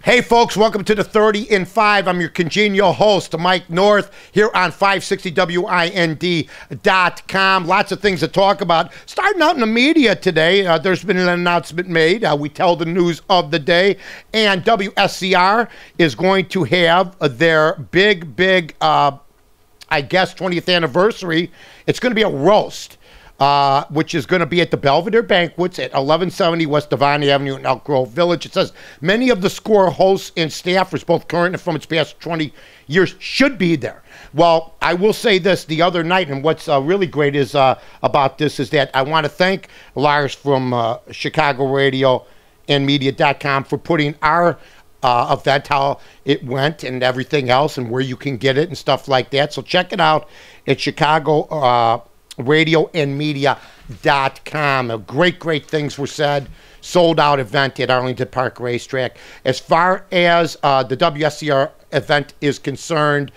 Hey folks, welcome to the 30 in 5. I'm your congenial host, Mike North, here on 560WIND.com. Lots of things to talk about. Starting out in the media today, there's been an announcement made. We tell the news of the day, and WSCR is going to have their big, I guess, 20th anniversary. It's going to be a roast. Which is going to be at the Belvedere Banquets at 1170 West Devon Avenue in Elk Grove Village. It says many of the SCORE hosts and staffers, both current and from its past 20 years, should be there. Well, I will say this the other night, and what's really great is about this is that I want to thank Lars from Chicago Radio and Media.com for putting our event, how it went and everything else, and where you can get it and stuff like that. So check it out at Chicago Radio and Media.com. Great things were said. Sold out event at Arlington Park Racetrack. As far as the WSCR event is concerned,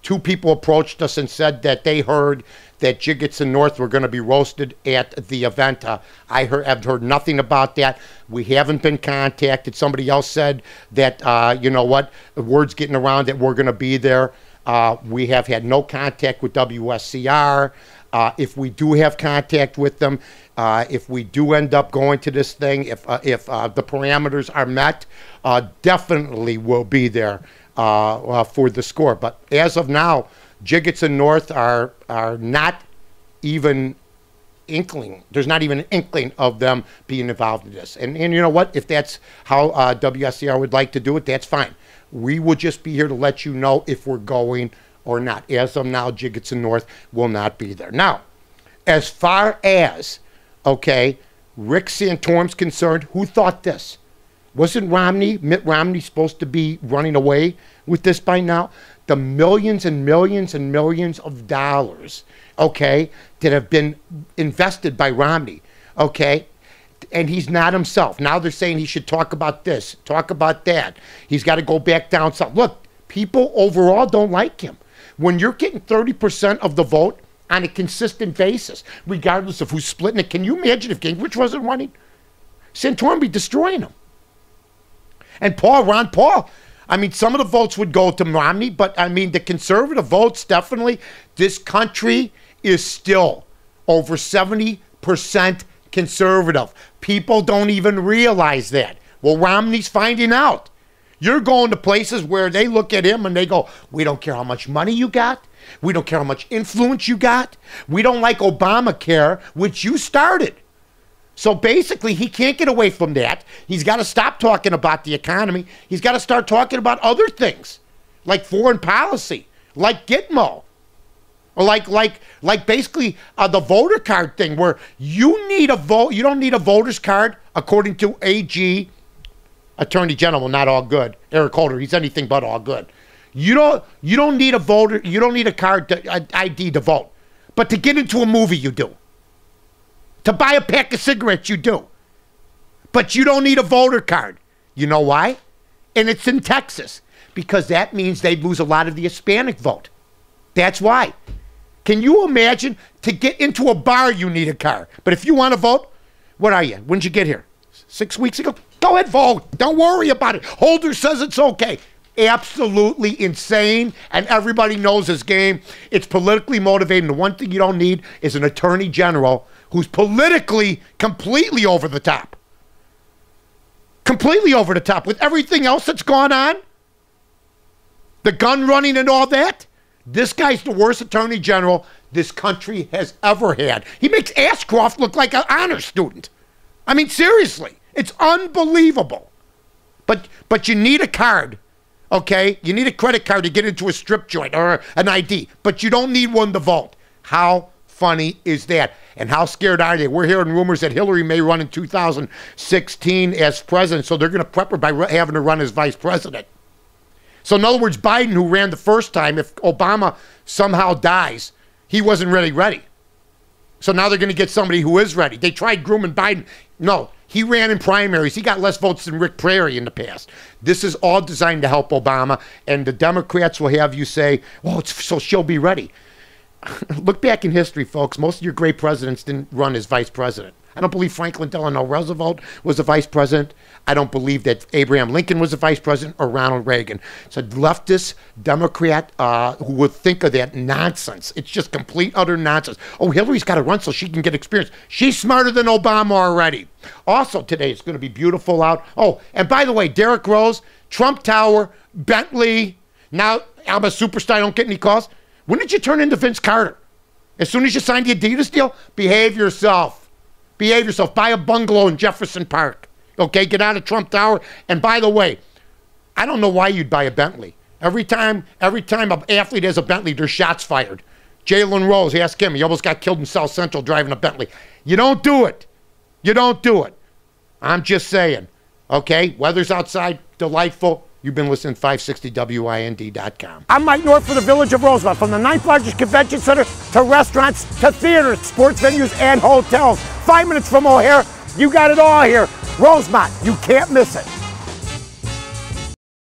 two people approached us and said that they heard that Jiggets and North were going to be roasted at the event. I've heard nothing about that. We haven't been contacted. Somebody else said that, you know what, the word's getting around that we're going to be there. We have had no contact with WSCR. If we do have contact with them, if we do end up going to this thing, if the parameters are met, definitely will be there for the SCORE. But as of now, Jiggets and North are not even inkling. There's not even an inkling of them being involved in this. And you know what? If that's how WSCR would like to do it, that's fine. We will just be here to let you know if we're going or not. As of now, Jiggets and North will not be there. Now, as far as, okay, Rick Santorum's concerned, who thought this? Wasn't Mitt Romney supposed to be running away with this by now? The millions and millions and millions of dollars, okay, that have been invested by Romney, okay? And he's not himself. Now they're saying he should talk about this, talk about that. He's got to go back down south. Look, people overall don't like him. When you're getting 30% of the vote on a consistent basis, regardless of who's splitting it, can you imagine if Gingrich wasn't running? Santorum be destroying him. And Ron Paul, I mean, some of the votes would go to Romney, but I mean, the conservative votes, definitely, this country is still over 70% conservative. People don't even realize that. Well, Romney's finding out. You're going to places where they look at him and they go, we don't care how much money you got. We don't care how much influence you got. We don't like Obamacare, which you started. So basically, he can't get away from that. He's got to stop talking about the economy. He's got to start talking about other things, like foreign policy, like Gitmo. Or like basically the voter card thing, where you need a vote. You don't need a voter's card, according to AG, Attorney General, not all good. Eric Holder, he's anything but all good. You don't need a voter. You don't need a card ID to vote, but to get into a movie, you do. To buy a pack of cigarettes, you do. But you don't need a voter card. You know why? And it's in Texas, because that means they'd lose a lot of the Hispanic vote. That's why. Can you imagine? To get into a bar, you need a card. But if you want to vote, what are you? When did you get here? 6 weeks ago? Go ahead, vote. Don't worry about it. Holder says it's okay. Absolutely insane, and everybody knows this game. It's politically motivated. The one thing you don't need is an attorney general who's politically completely over the top. Completely over the top with everything else that's gone on. The gun running and all that. This guy's the worst attorney general this country has ever had. He makes Ashcroft look like an honor student. I mean, seriously, it's unbelievable. But you need a card, okay? You need a credit card to get into a strip joint or an ID, but you don't need one to vote. How funny is that? And how scared are they? We're hearing rumors that Hillary may run in 2016 as president, so they're going to prep her by having her run as vice president. So in other words, Biden, who ran the first time, if Obama somehow dies, he wasn't really ready. So now they're going to get somebody who is ready. They tried grooming Biden. No, he ran in primaries. He got less votes than Rick Prairie in the past. This is all designed to help Obama, and the Democrats will have you say, well, so she'll be ready. Look back in history, folks. Most of your great presidents didn't run as vice president. I don't believe Franklin Delano Roosevelt was the vice president. I don't believe that Abraham Lincoln was the vice president or Ronald Reagan. It's a leftist Democrat who would think of that nonsense. It's just complete, utter nonsense. Oh, Hillary's got to run so she can get experience. She's smarter than Obama already. Also today, it's going to be beautiful out. Oh, and by the way, Derrick Rose, Trump Tower, Bentley. Now I'm a superstar. I don't get any calls. When did you turn into Vince Carter? As soon as you signed the Adidas deal? Behave yourself. Behave yourself. Buy a bungalow in Jefferson Park. Okay, get out of Trump Tower. And by the way, I don't know why you'd buy a Bentley. Every time an athlete has a Bentley, there's shots fired. Jalen Rose, ask him. He almost got killed in South Central driving a Bentley. You don't do it. You don't do it. I'm just saying. Okay, weather's outside, delightful. You've been listening to 560WIND.com. I'm Mike North for the Village of Rosemont. From the 9th largest convention center to restaurants to theaters, sports venues, and hotels. 5 minutes from O'Hare. You got it all here. Rosemont, you can't miss it.